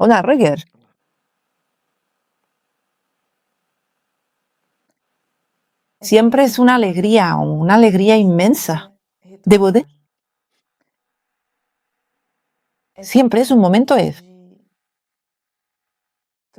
Hola, Roger. Siempre es una alegría inmensa. Debo de, siempre es un momento.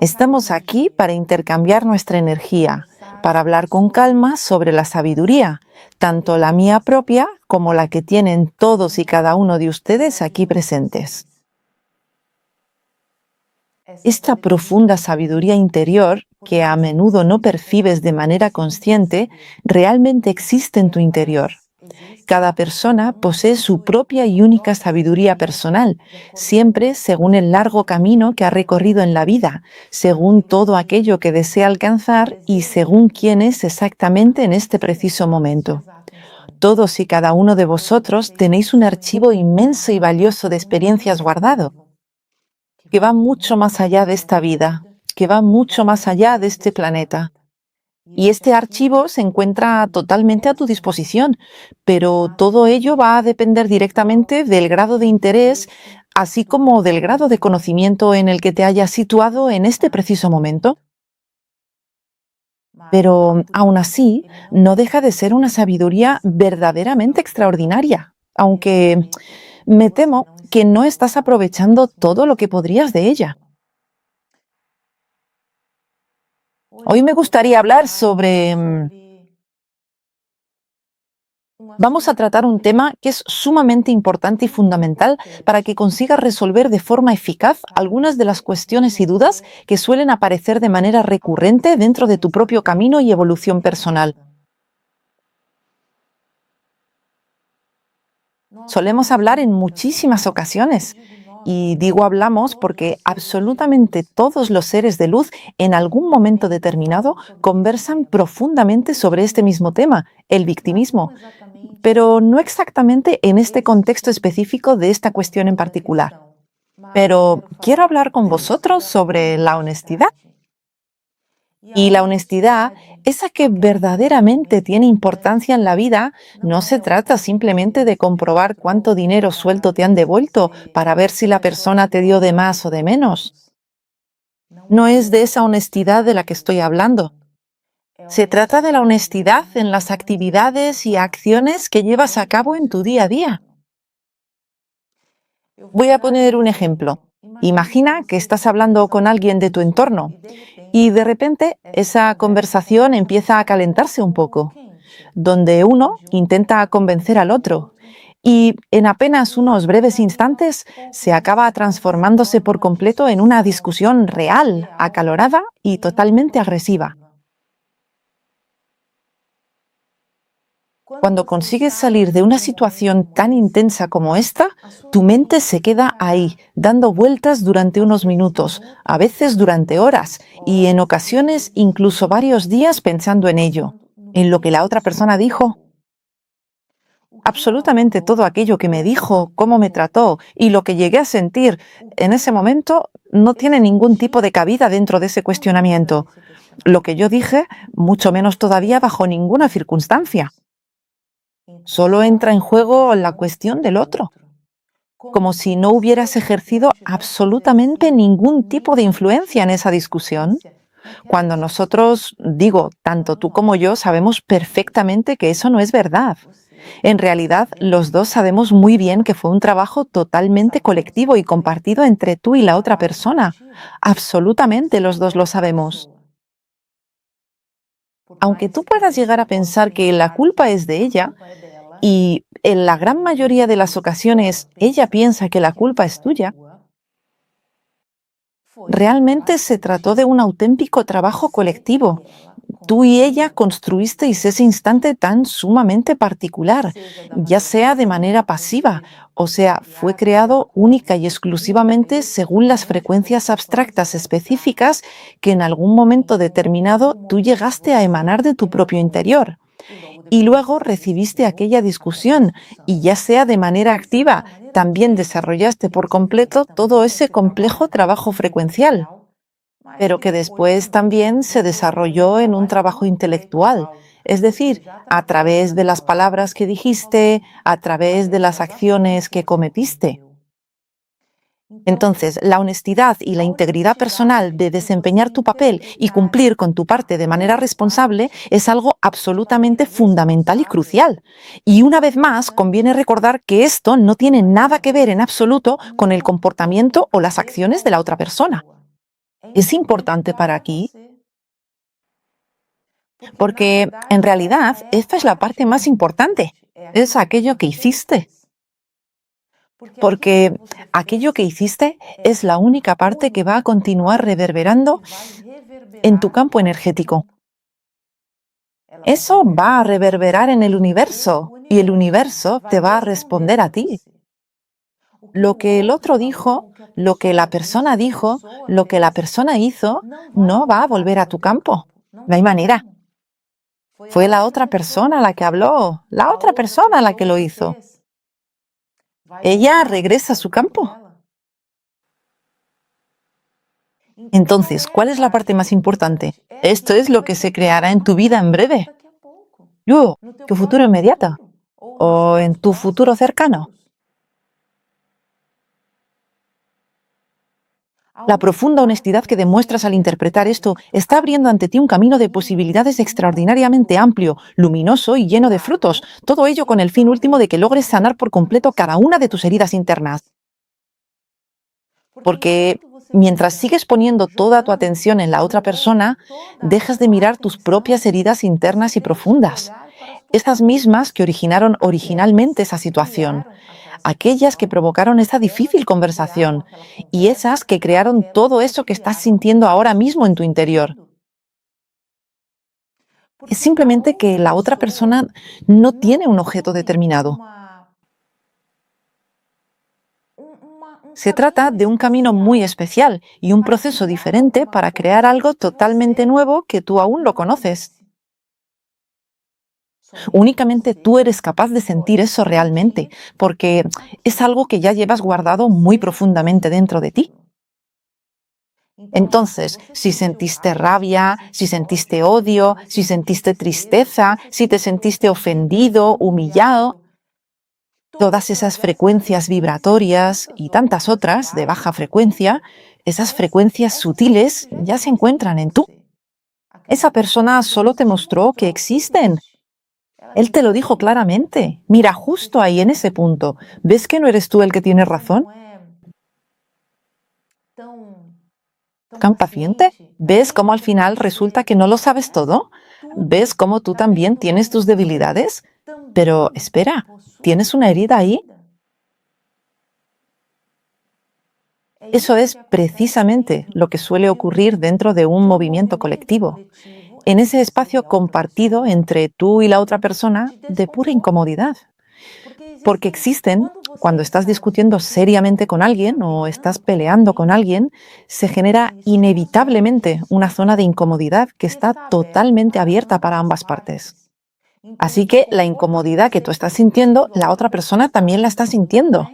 Estamos aquí para intercambiar nuestra energía, para hablar con calma sobre la sabiduría, tanto la mía propia como la que tienen todos y cada uno de ustedes aquí presentes. Esta profunda sabiduría interior, que a menudo no percibes de manera consciente, realmente existe en tu interior. Cada persona posee su propia y única sabiduría personal, siempre según el largo camino que ha recorrido en la vida, según todo aquello que desea alcanzar y según quién es exactamente en este preciso momento. Todos y cada uno de vosotros tenéis un archivo inmenso y valioso de experiencias guardado, que va mucho más allá de esta vida, que va mucho más allá de este planeta. Y este archivo se encuentra totalmente a tu disposición, pero todo ello va a depender directamente del grado de interés, así como del grado de conocimiento en el que te hayas situado en este preciso momento. Pero aún así, no deja de ser una sabiduría verdaderamente extraordinaria, aunque me temo que no estás aprovechando todo lo que podrías de ella. Hoy me gustaría hablar sobre vamos a tratar un tema que es sumamente importante y fundamental para que consigas resolver de forma eficaz algunas de las cuestiones y dudas que suelen aparecer de manera recurrente dentro de tu propio camino y evolución personal. Solemos hablar en muchísimas ocasiones. Y digo hablamos porque absolutamente todos los seres de luz en algún momento determinado conversan profundamente sobre este mismo tema, el victimismo, pero no exactamente en este contexto específico de esta cuestión en particular. Pero quiero hablar con vosotros sobre la honestidad. Y la honestidad, esa que verdaderamente tiene importancia en la vida, no se trata simplemente de comprobar cuánto dinero suelto te han devuelto para ver si la persona te dio de más o de menos. No es de esa honestidad de la que estoy hablando. Se trata de la honestidad en las actividades y acciones que llevas a cabo en tu día a día. Voy a poner un ejemplo. Imagina que estás hablando con alguien de tu entorno y de repente esa conversación empieza a calentarse un poco, donde uno intenta convencer al otro y en apenas unos breves instantes se acaba transformándose por completo en una discusión real, acalorada y totalmente agresiva. Cuando consigues salir de una situación tan intensa como esta, tu mente se queda ahí, dando vueltas durante unos minutos, a veces durante horas, y en ocasiones incluso varios días pensando en ello, en lo que la otra persona dijo. Absolutamente todo aquello que me dijo, cómo me trató y lo que llegué a sentir en ese momento no tiene ningún tipo de cabida dentro de ese cuestionamiento. Lo que yo dije, mucho menos todavía bajo ninguna circunstancia. Solo entra en juego la cuestión del otro, como si no hubieras ejercido absolutamente ningún tipo de influencia en esa discusión, cuando nosotros, digo, tanto tú como yo, sabemos perfectamente que eso no es verdad. En realidad, los dos sabemos muy bien que fue un trabajo totalmente colectivo y compartido entre tú y la otra persona. Absolutamente los dos lo sabemos. Aunque tú puedas llegar a pensar que la culpa es de ella, y en la gran mayoría de las ocasiones ella piensa que la culpa es tuya, realmente se trató de un auténtico trabajo colectivo. Tú y ella construisteis ese instante tan sumamente particular, ya sea de manera pasiva, o sea, fue creado única y exclusivamente según las frecuencias abstractas específicas que en algún momento determinado tú llegaste a emanar de tu propio interior. Y luego recibiste aquella discusión y ya sea de manera activa, también desarrollaste por completo todo ese complejo trabajo frecuencial, pero que después también se desarrolló en un trabajo intelectual, es decir, a través de las palabras que dijiste, a través de las acciones que cometiste. Entonces, la honestidad y la integridad personal de desempeñar tu papel y cumplir con tu parte de manera responsable es algo absolutamente fundamental y crucial. Y una vez más, conviene recordar que esto no tiene nada que ver en absoluto con el comportamiento o las acciones de la otra persona. Es importante para aquí porque, en realidad, esta es la parte más importante. Es aquello que hiciste. Porque aquello que hiciste es la única parte que va a continuar reverberando en tu campo energético. Eso va a reverberar en el universo y el universo te va a responder a ti. Lo que el otro dijo, lo que la persona dijo, lo que la persona hizo, no va a volver a tu campo. No hay manera. Fue la otra persona la que habló, la otra persona la que lo hizo. Ella regresa a su campo. Entonces, ¿cuál es la parte más importante? Esto es lo que se creará en tu vida en breve. Yo, tu futuro inmediato. O en tu futuro cercano. La profunda honestidad que demuestras al interpretar esto está abriendo ante ti un camino de posibilidades extraordinariamente amplio, luminoso y lleno de frutos. Todo ello con el fin último de que logres sanar por completo cada una de tus heridas internas. Porque mientras sigues poniendo toda tu atención en la otra persona, dejas de mirar tus propias heridas internas y profundas, esas mismas que originaron originalmente esa situación, aquellas que provocaron esa difícil conversación y esas que crearon todo eso que estás sintiendo ahora mismo en tu interior. Es simplemente que la otra persona no tiene un objeto determinado. Se trata de un camino muy especial y un proceso diferente para crear algo totalmente nuevo que tú aún no conoces. Únicamente tú eres capaz de sentir eso realmente, porque es algo que ya llevas guardado muy profundamente dentro de ti. Entonces, si sentiste rabia, si sentiste odio, si sentiste tristeza, si te sentiste ofendido, humillado, todas esas frecuencias vibratorias y tantas otras de baja frecuencia, esas frecuencias sutiles ya se encuentran en tú. Esa persona solo te mostró que existen. Él te lo dijo claramente. Mira, justo ahí en ese punto. ¿Ves que no eres tú el que tiene razón? ¿Tan paciente? ¿Ves cómo al final resulta que no lo sabes todo? ¿Ves cómo tú también tienes tus debilidades? Pero espera, ¿tienes una herida ahí? Eso es precisamente lo que suele ocurrir dentro de un movimiento colectivo, en ese espacio compartido entre tú y la otra persona de pura incomodidad. Porque existen, cuando estás discutiendo seriamente con alguien o estás peleando con alguien, se genera inevitablemente una zona de incomodidad que está totalmente abierta para ambas partes. Así que la incomodidad que tú estás sintiendo, la otra persona también la está sintiendo.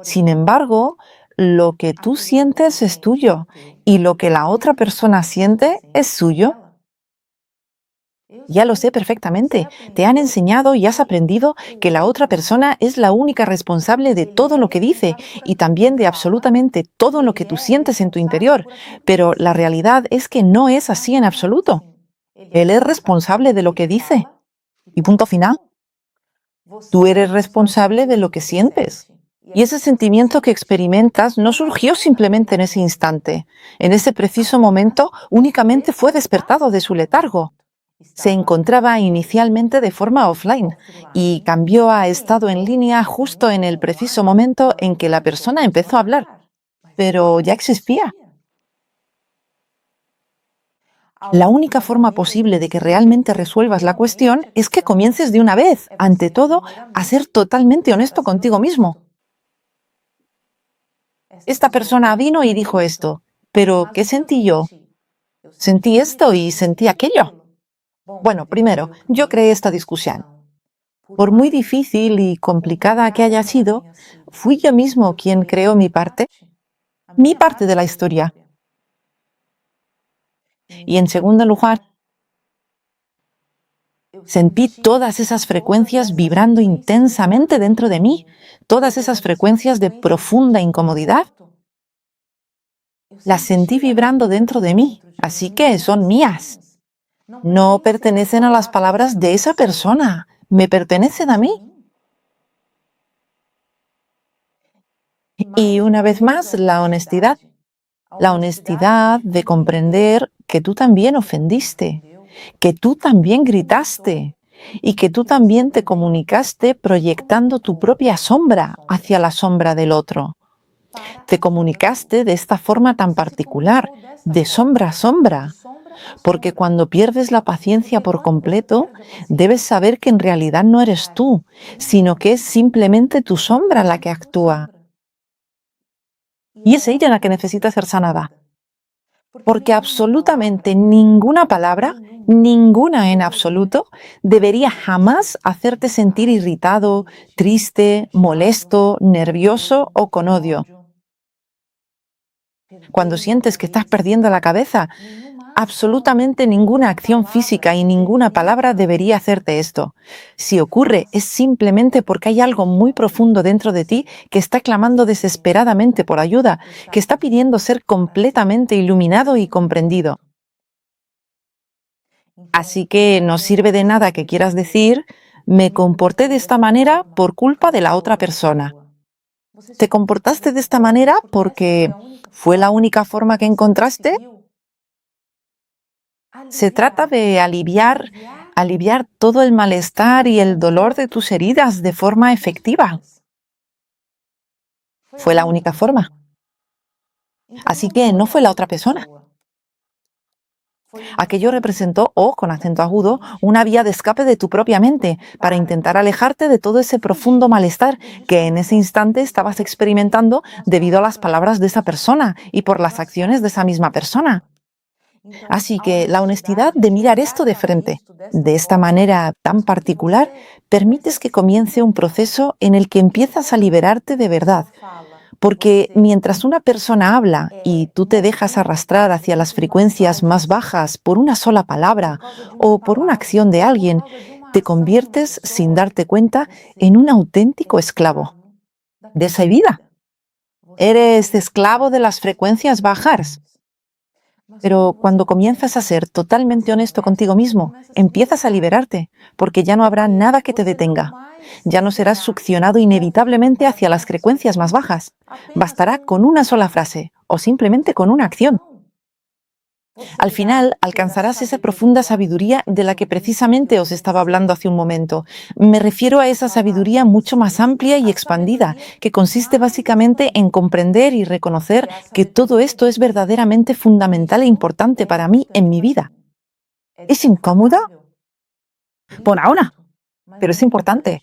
Sin embargo, lo que tú sientes es tuyo y lo que la otra persona siente es suyo. Ya lo sé perfectamente. Te han enseñado y has aprendido que la otra persona es la única responsable de todo lo que dice y también de absolutamente todo lo que tú sientes en tu interior. Pero la realidad es que no es así en absoluto. Él es responsable de lo que dice. Y punto final. Tú eres responsable de lo que sientes. Y ese sentimiento que experimentas no surgió simplemente en ese instante. En ese preciso momento únicamente fue despertado de su letargo. Se encontraba inicialmente de forma offline y cambió a estado en línea justo en el preciso momento en que la persona empezó a hablar, pero ya existía. La única forma posible de que realmente resuelvas la cuestión es que comiences de una vez, ante todo, a ser totalmente honesto contigo mismo. Esta persona vino y dijo esto, pero ¿qué sentí yo? Sentí esto y sentí aquello. Bueno, primero, yo creé esta discusión. Por muy difícil y complicada que haya sido, fui yo mismo quien creó mi parte de la historia. Y en segundo lugar, Sentí todas esas frecuencias vibrando intensamente dentro de mí, todas esas frecuencias de profunda incomodidad. Las sentí vibrando dentro de mí, así que son mías. No pertenecen a las palabras de esa persona, me pertenecen a mí. Y una vez más, la honestidad. La honestidad de comprender que tú también ofendiste, que tú también gritaste y que tú también te comunicaste proyectando tu propia sombra hacia la sombra del otro. Te comunicaste de esta forma tan particular, de sombra a sombra, porque cuando pierdes la paciencia por completo, debes saber que en realidad no eres tú, sino que es simplemente tu sombra la que actúa. Y es ella la que necesita ser sanada. Porque absolutamente ninguna palabra, ninguna en absoluto, debería jamás hacerte sentir irritado, triste, molesto, nervioso o con odio. Cuando sientes que estás perdiendo la cabeza, absolutamente ninguna acción física y ninguna palabra debería hacerte esto. Si ocurre, es simplemente porque hay algo muy profundo dentro de ti que está clamando desesperadamente por ayuda, que está pidiendo ser completamente iluminado y comprendido. Así que no sirve de nada que quieras decir, me comporté de esta manera por culpa de la otra persona. ¿Te comportaste de esta manera porque fue la única forma que encontraste? Se trata de aliviar todo el malestar y el dolor de tus heridas de forma efectiva. Fue la única forma. Así que no fue la otra persona. Aquello representó, o con acento agudo, una vía de escape de tu propia mente para intentar alejarte de todo ese profundo malestar que en ese instante estabas experimentando debido a las palabras de esa persona y por las acciones de esa misma persona. Así que la honestidad de mirar esto de frente, de esta manera tan particular, permites que comience un proceso en el que empiezas a liberarte de verdad. Porque mientras una persona habla y tú te dejas arrastrar hacia las frecuencias más bajas por una sola palabra o por una acción de alguien, te conviertes, sin darte cuenta, en un auténtico esclavo de esa vida. Eres esclavo de las frecuencias bajas. Pero cuando comienzas a ser totalmente honesto contigo mismo, empiezas a liberarte, porque ya no habrá nada que te detenga. Ya no serás succionado inevitablemente hacia las frecuencias más bajas. Bastará con una sola frase o simplemente con una acción. Al final alcanzarás esa profunda sabiduría de la que precisamente os estaba hablando hace un momento. Me refiero a esa sabiduría mucho más amplia y expandida, que consiste básicamente en comprender y reconocer que todo esto es verdaderamente fundamental e importante para mí en mi vida. ¿Es incómoda? Por ahora, pero es importante.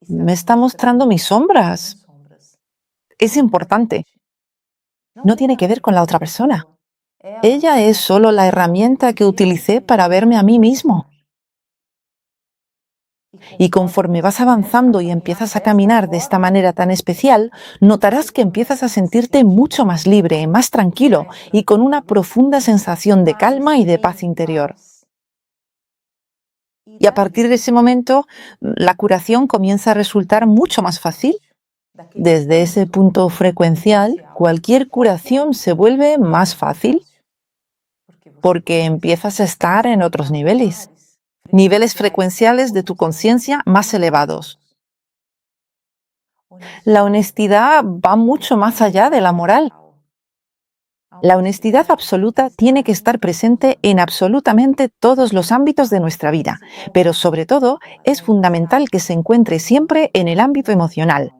Me está mostrando mis sombras. Es importante. No tiene que ver con la otra persona. Ella es solo la herramienta que utilicé para verme a mí mismo. Y conforme vas avanzando y empiezas a caminar de esta manera tan especial, notarás que empiezas a sentirte mucho más libre, más tranquilo y con una profunda sensación de calma y de paz interior. Y a partir de ese momento, la curación comienza a resultar mucho más fácil. Desde ese punto frecuencial, cualquier curación se vuelve más fácil porque empiezas a estar en otros niveles frecuenciales de tu conciencia más elevados. La honestidad va mucho más allá de la moral. La honestidad absoluta tiene que estar presente en absolutamente todos los ámbitos de nuestra vida, pero sobre todo es fundamental que se encuentre siempre en el ámbito emocional.